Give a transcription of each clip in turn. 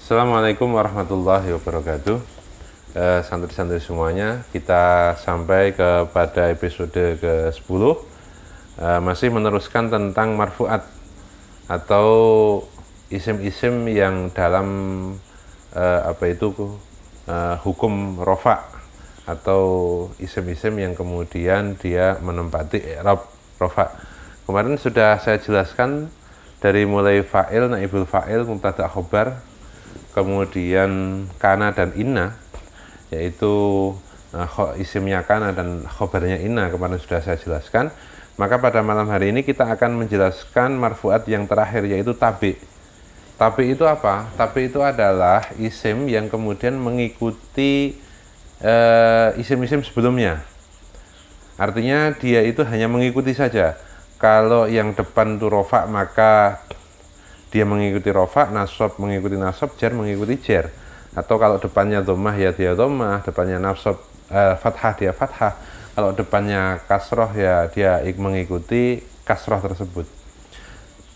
Assalamualaikum warahmatullahi wabarakatuh. Santri-santri semuanya, kita sampai kepada episode ke-10, masih meneruskan tentang marfu'at atau isim-isim yang dalam hukum rofa, atau isim-isim yang kemudian dia menempati i'rab rofa. Kemarin sudah saya jelaskan dari mulai fa'il, naibul fa'il, mubtada khobar, kemudian kana dan inna, yaitu isimnya kana dan khobarnya inna, kemarin sudah saya jelaskan. Maka pada malam hari ini kita akan menjelaskan marfu'at yang terakhir, yaitu tabi. Tabi itu apa? Tabi itu adalah isim yang kemudian mengikuti isim-isim sebelumnya. Artinya dia itu hanya mengikuti saja. Kalau yang depan itu rofa, maka dia mengikuti rofa, nasab mengikuti nasab, jar mengikuti jar. Atau kalau depannya dhammah ya dia dhammah, depannya nasab fathah dia fathah. Kalau depannya kasroh ya dia mengikuti kasroh tersebut.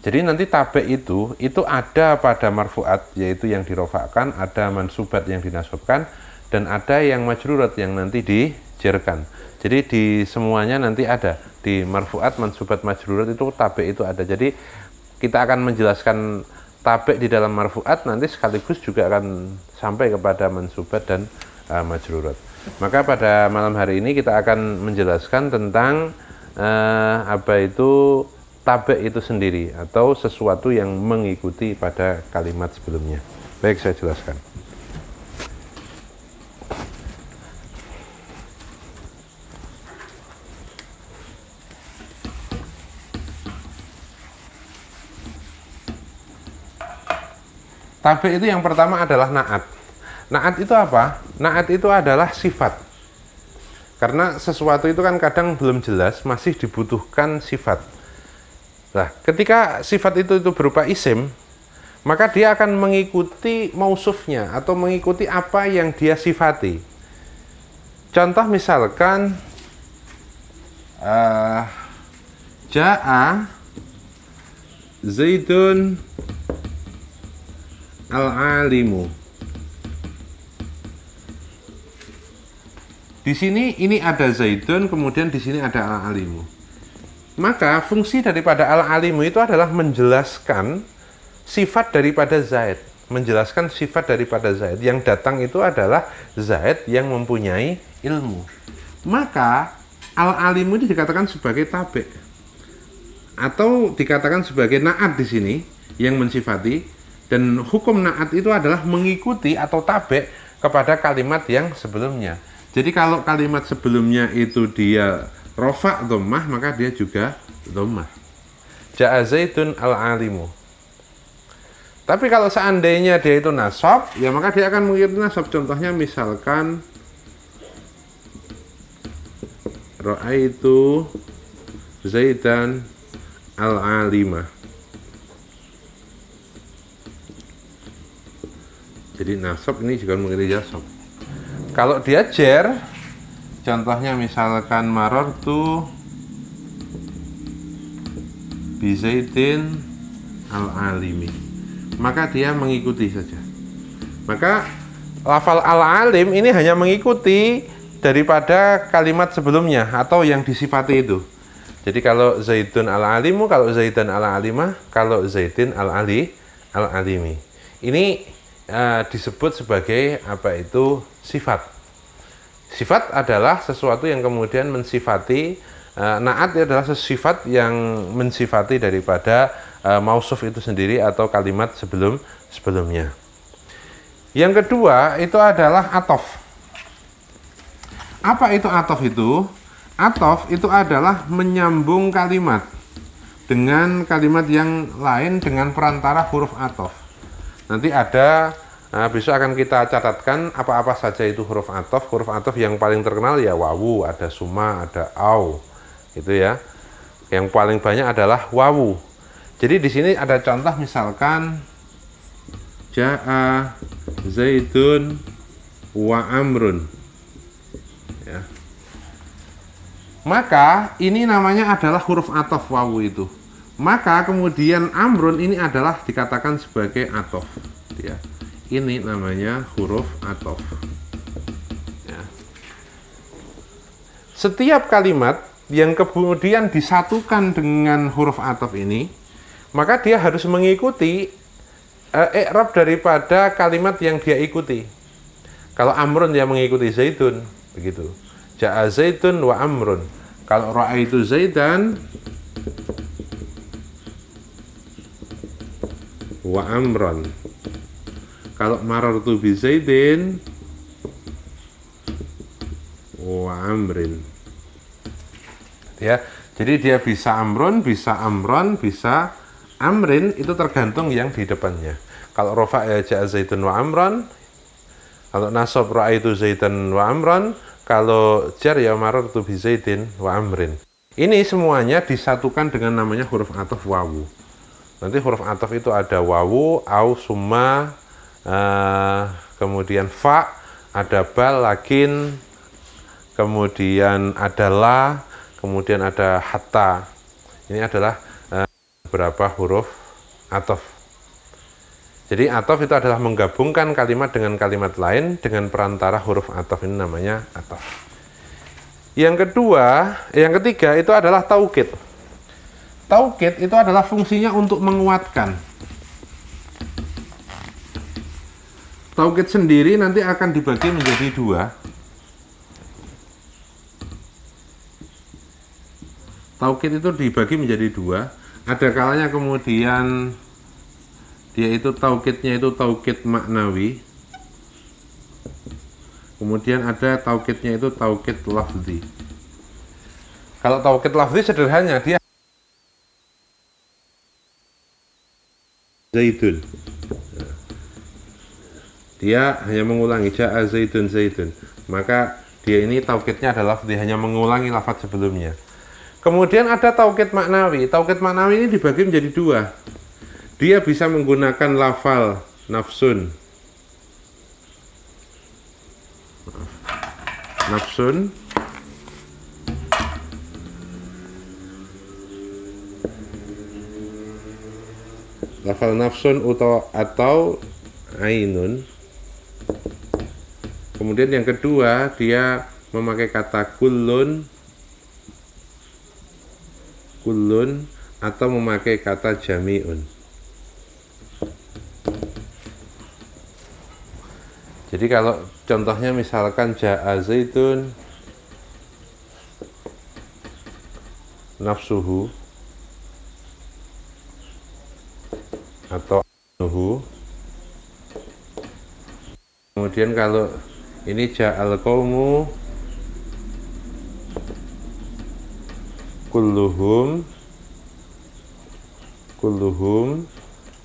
Jadi nanti tabe itu ada pada marfu'at, yaitu yang dirofakkan, ada mansubat yang dinasabkan, dan ada yang majrurat yang nanti dijarkan. Jadi di semuanya nanti ada, di marfu'at, mansubat, majrurat itu tabe itu ada. Jadi kita akan menjelaskan tabe di dalam marfu'at, nanti sekaligus juga akan sampai kepada mansubat dan majrurat. Maka pada malam hari ini kita akan menjelaskan tentang tabe itu sendiri, atau sesuatu yang mengikuti pada kalimat sebelumnya. Baik, saya jelaskan. Tabi itu yang pertama adalah na'at. Na'at itu apa? Na'at itu adalah sifat. Karena sesuatu itu kan kadang belum jelas, masih dibutuhkan sifat. Nah, ketika sifat itu berupa isim, maka dia akan mengikuti mausufnya atau mengikuti apa yang dia sifati. Contoh misalkan Ja'a Zaidun al-alimu. Di sini ini ada Zaidun, kemudian di sini ada al-alimu. Maka fungsi daripada al-alimu itu adalah menjelaskan sifat daripada Zaid, menjelaskan sifat daripada Zaid. Yang datang itu adalah Zaid yang mempunyai ilmu. Maka al-alimu ini dikatakan sebagai tabe, atau dikatakan sebagai na'at di sini yang mensifati. Dan hukum na'at itu adalah mengikuti atau tabe kepada kalimat yang sebelumnya. Jadi kalau kalimat sebelumnya itu dia rofa dhammah, maka dia juga dhammah. Ja'a Zaidun al-alimu. Tapi kalau seandainya dia itu nasab, ya maka dia akan mengikuti nasab. Contohnya misalkan ra'aitu Zaidan al-alimah. Jadi nasab ini juga mengikuti jasab. Kalau dia jar, contohnya misalkan marartu bi Zaidin al-alimi, maka dia mengikuti saja. Maka lafal al-alim ini hanya mengikuti daripada kalimat sebelumnya atau yang disifati itu. Jadi kalau Zaidun al-alimu, kalau Zaidan al-alimah, kalau Zaidin al-alimi. Ini disebut sebagai sifat. Sifat adalah sesuatu yang kemudian mensifati. Na'at adalah sifat yang mensifati daripada mausuf itu sendiri atau kalimat sebelumnya. Yang kedua itu adalah atof. Apa itu atof itu? Atof itu adalah menyambung kalimat dengan kalimat yang lain dengan perantara huruf atof. Nanti ada, besok akan kita catatkan apa-apa saja itu huruf atof. Huruf atof yang paling terkenal ya wawu, ada summa, ada au, gitu ya. Yang paling banyak adalah wawu. Jadi di sini ada contoh misalkan Ja'a Zaidun wa Amrun. Ya. Maka ini namanya adalah huruf atof wawu itu. Maka kemudian amrun ini adalah dikatakan sebagai atof, ya. Ini namanya huruf athof. Ya. Setiap kalimat yang kemudian disatukan dengan huruf athof ini, maka dia harus mengikuti i'rab daripada kalimat yang dia ikuti. Kalau amrun dia mengikuti zaidun, begitu. Ja'a zaidun wa amrun. Kalau ra'aitu zaidan wa amron. Kalau marartu bi zaidin wa amrin. Ya, jadi dia bisa amrun, bisa amron, bisa amrin, itu tergantung yang di depannya. Kalau rofa ya ja'a zaidun wa amron, kalau nasab ra'aitu zaidan wa amron, kalau jar ya marartu bi zaidin wa amrin. Ini semuanya disatukan dengan namanya huruf athof wawu. Nanti huruf athof itu ada wawu, au, summa, kemudian fa, ada bal, lakin, kemudian ada la, kemudian ada hatta. Ini adalah beberapa huruf athof. Jadi athof itu adalah menggabungkan kalimat dengan kalimat lain dengan perantara huruf athof, ini namanya athof. Yang ketiga itu adalah taukid. Taukid itu adalah fungsinya untuk menguatkan. Taukid sendiri nanti akan dibagi menjadi dua. Taukid itu dibagi menjadi dua. Ada kalanya kemudian dia itu taukidnya itu taukid maknawi. Kemudian ada taukidnya itu taukid lafzi. Kalau taukid lafzi sederhana, dia zaidun. Dia hanya mengulangi ja'a zaidun zaidun. Maka dia ini taukidnya adalah dia hanya mengulangi lafaz sebelumnya. Kemudian ada taukid maknawi. Taukid maknawi ini dibagi menjadi dua. Dia bisa menggunakan lafal nafsun. Nafsun. Lafal nafsun atau ainun. Kemudian yang kedua, dia memakai kata kullun atau memakai kata jami'un. Jadi kalau contohnya misalkan ja'a zaitun nafsuhu atau nuhu. Kemudian kalau ini ja'al qaumu kulluhum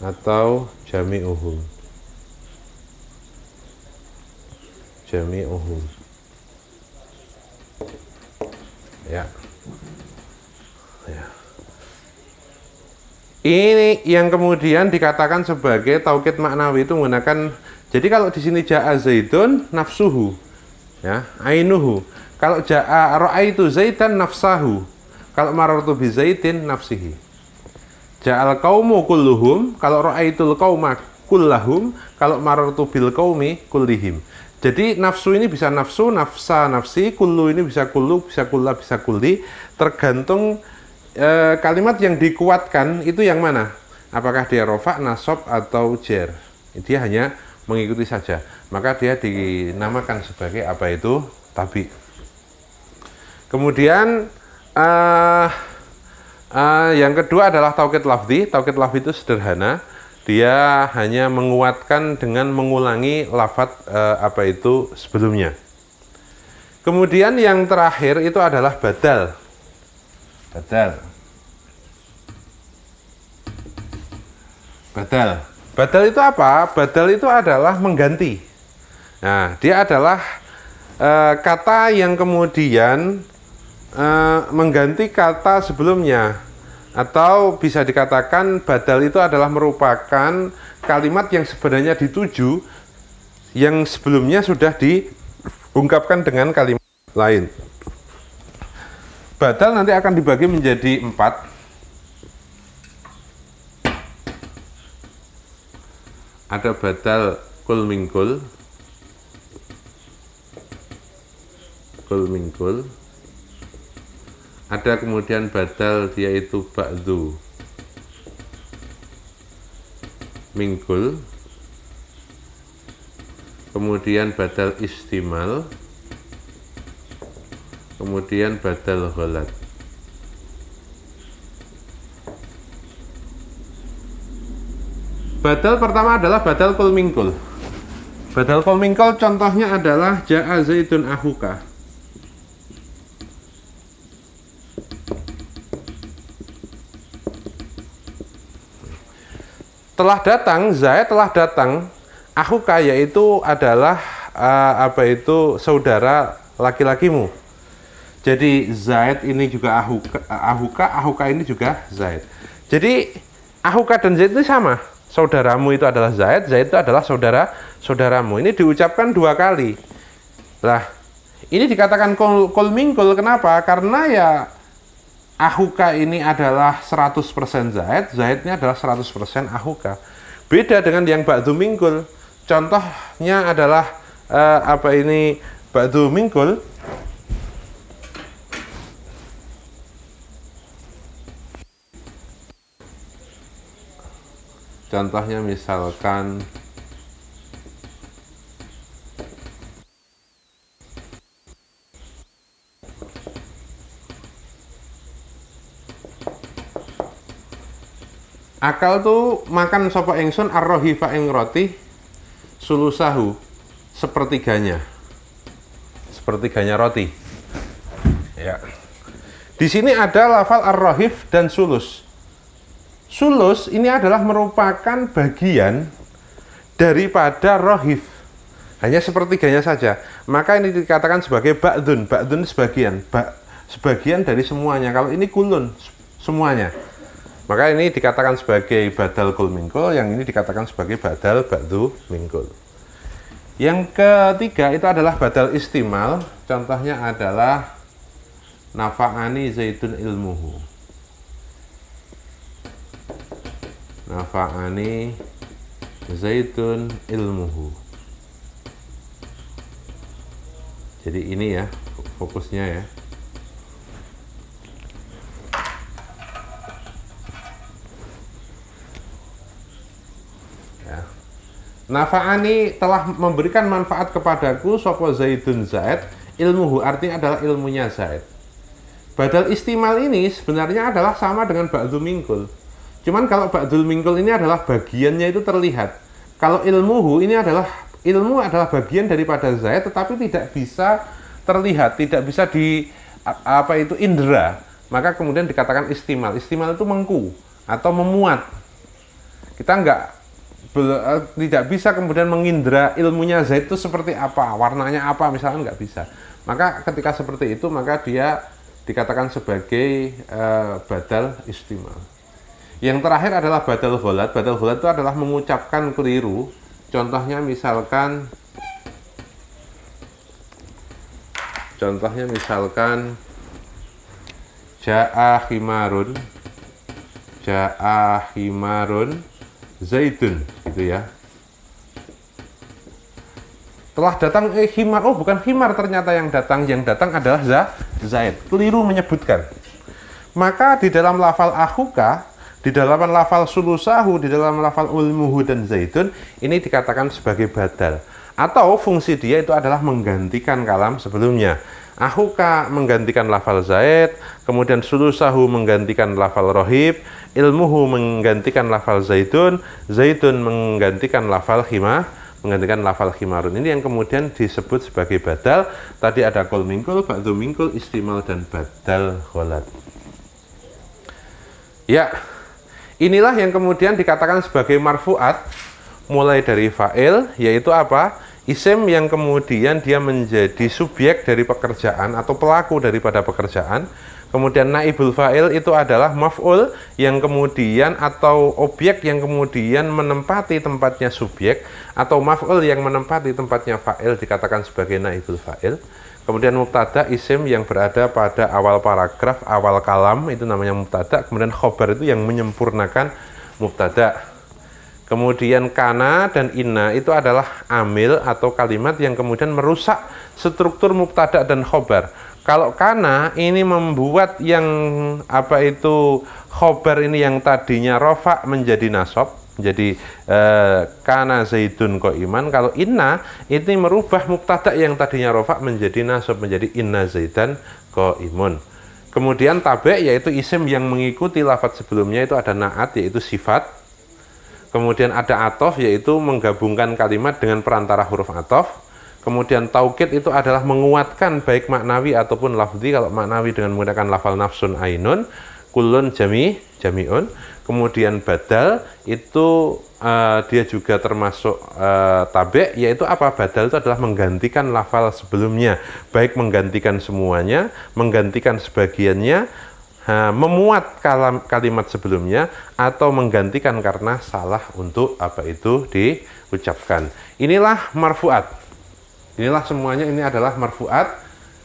atau jami'uhum. Ya. Ini yang kemudian dikatakan sebagai taukid maknawi itu menggunakan. Jadi kalau di sini ja'a zaidun nafsuhu, ya, ainuhu. Kalau ja'a ra'aitu zaidan nafsahu. Kalau marartu bi zaidin nafsihi. Ja'al qaumu kulluhum, kalau ra'aitul qauma kullahum, kalau marartu bil qaumi kullihim. Jadi nafsu ini bisa nafsu, nafsa, nafsi, kullu ini bisa kullu, bisa kulla, bisa kulli, tergantung kalimat yang dikuatkan itu yang mana? Apakah dia rofa, nasab atau jar? Dia hanya mengikuti saja, maka dia dinamakan sebagai apa itu? Tabi. Kemudian yang kedua adalah taukid lafzi. Taukid lafzi itu sederhana, dia hanya menguatkan dengan mengulangi lafaz apa itu sebelumnya. Kemudian yang terakhir itu adalah badal. Badal itu apa? Badal itu adalah mengganti. Nah, dia adalah kata yang kemudian mengganti kata sebelumnya. Atau bisa dikatakan badal itu adalah merupakan kalimat yang sebenarnya dituju, yang sebelumnya sudah diungkapkan dengan kalimat lain. Badal nanti akan dibagi menjadi 4. Ada badal kul mingkul, ada kemudian badal yaitu ba'du mingkul, kemudian badal istimal, kemudian badal ghalat. Badal pertama adalah badal kul mingkul. Badal kul mingkul contohnya adalah ja'a zaidun ahuka. Telah datang, Zaid telah datang, ahuka yaitu adalah saudara laki-lakimu. Jadi Zaid ini juga ahuka ini juga Zaid. Jadi ahuka dan Zaid ini sama. Saudaramu itu adalah Zaid, Zaid itu adalah saudaramu. Ini diucapkan 2 kali. Lah, ini dikatakan kul mingkul, kenapa? Karena ya ahuka ini adalah 100% Zaid, Zaidnya adalah 100% ahuka. Beda dengan yang ba'du mingkul. Contohnya adalah ba'du mingkul. Contohnya misalkan akal tuh makan sapa ingsun ar-rohifa ing roti sulusahu sepertiganya roti. Ya. Di sini ada lafal ar-rohif dan sulus. Sulus ini adalah merupakan bagian daripada rohif, hanya sepertiganya saja. Maka ini dikatakan sebagai ba'dun. Ba'dun sebagian dari semuanya. Kalau ini kulun semuanya, maka ini dikatakan sebagai badal kul mingkul. Yang ini dikatakan sebagai badal ba'du mingkul. Yang ketiga itu adalah badal istimal. Contohnya adalah nafa'ani zaidun ilmuhu. Nafa'ani zaitun ilmuhu. Jadi ini ya fokusnya ya. Nafa'ani telah memberikan manfaat kepadaku sapa zaidun Zaid ilmuhu, artinya adalah ilmunya Zaid. Badal istimal ini sebenarnya adalah sama dengan ba'du mingkul. Cuman kalau ba'dul mingkul ini adalah bagiannya itu terlihat. Kalau ilmuhu ini adalah bagian daripada Zaid tetapi tidak bisa terlihat, tidak bisa indera. Maka kemudian dikatakan istimal. Istimal itu mengku atau memuat. Kita tidak bisa kemudian mengindra ilmunya Zaid itu seperti apa, warnanya apa misalnya, nggak bisa. Maka ketika seperti itu maka dia dikatakan sebagai badal istimal. Yang terakhir adalah badal ghalat. Badal ghalat itu adalah mengucapkan keliru. Contohnya misalkan ja'a himarun zaidun, gitu ya. Telah datang himar, oh bukan himar ternyata yang datang adalah Zaid. Keliru menyebutkan. Maka di dalam lafal ahuka, di dalam lafal sulusahu, di dalam lafal ulmuhu dan zaidun, ini dikatakan sebagai badal. Atau fungsi dia itu adalah menggantikan kalam sebelumnya. Ahuka menggantikan lafal Zaid, kemudian sulusahu menggantikan lafal rohib, ilmuhu menggantikan lafal zaidun, zaidun menggantikan lafal himarun. Ini yang kemudian disebut sebagai badal. Tadi ada kul mingkul, ba'du mingkul, istimal, dan badal ghalat. Ya, inilah yang kemudian dikatakan sebagai marfu'at, mulai dari fa'il, yaitu apa? Isim yang kemudian dia menjadi subjek dari pekerjaan atau pelaku daripada pekerjaan. Kemudian naibul fa'il itu adalah maf'ul yang kemudian atau objek yang kemudian menempati tempatnya subjek, atau maf'ul yang menempati tempatnya fa'il dikatakan sebagai naibul fa'il. Kemudian mubtada, isim yang berada pada awal paragraf, awal kalam, itu namanya mubtada. Kemudian khobar itu yang menyempurnakan mubtada. Kemudian kana dan inna itu adalah amil atau kalimat yang kemudian merusak struktur mubtada dan khobar. Kalau kana ini membuat yang apa itu khobar ini yang tadinya rofa menjadi nasab, jadi kana zaidun qaiman. Kalau inna ini merubah mubtada yang tadinya rofa menjadi nasab, menjadi inna zaidan qaimun. Kemudian tabe yaitu isim yang mengikuti lafadz sebelumnya, itu ada naat yaitu sifat. Kemudian ada atof yaitu menggabungkan kalimat dengan perantara huruf atof. Kemudian taukid itu adalah menguatkan baik maknawi ataupun lafzi. Kalau maknawi dengan menggunakan lafal nafsun ainun, kulun jami'un. Kemudian badal itu dia juga termasuk tabe, yaitu apa? Badal itu adalah menggantikan lafal sebelumnya, baik menggantikan semuanya, menggantikan sebagiannya, memuat kalimat sebelumnya, atau menggantikan karena salah untuk apa itu diucapkan. Inilah marfuat. Inilah semuanya, ini adalah marfuat.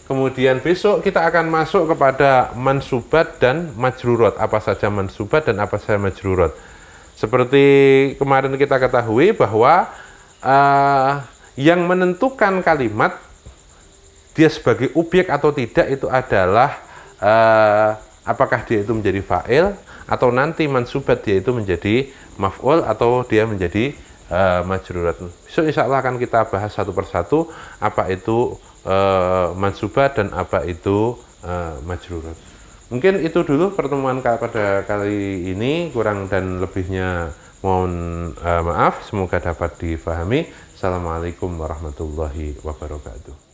Kemudian besok kita akan masuk kepada mansubat dan majrurat. Apa saja mansubat dan apa saja majrurat. Seperti kemarin kita ketahui bahwa yang menentukan kalimat dia sebagai objek atau tidak itu adalah apakah dia itu menjadi fa'il, atau nanti mansubat dia itu menjadi maf'ul, atau dia menjadi majrurat. Besok insya Allah akan kita bahas satu persatu apa itu mansubat dan apa itu majrurat. Mungkin itu dulu pertemuan pada kali ini, kurang dan lebihnya mohon maaf, semoga dapat difahami. Assalamualaikum warahmatullahi wabarakatuh.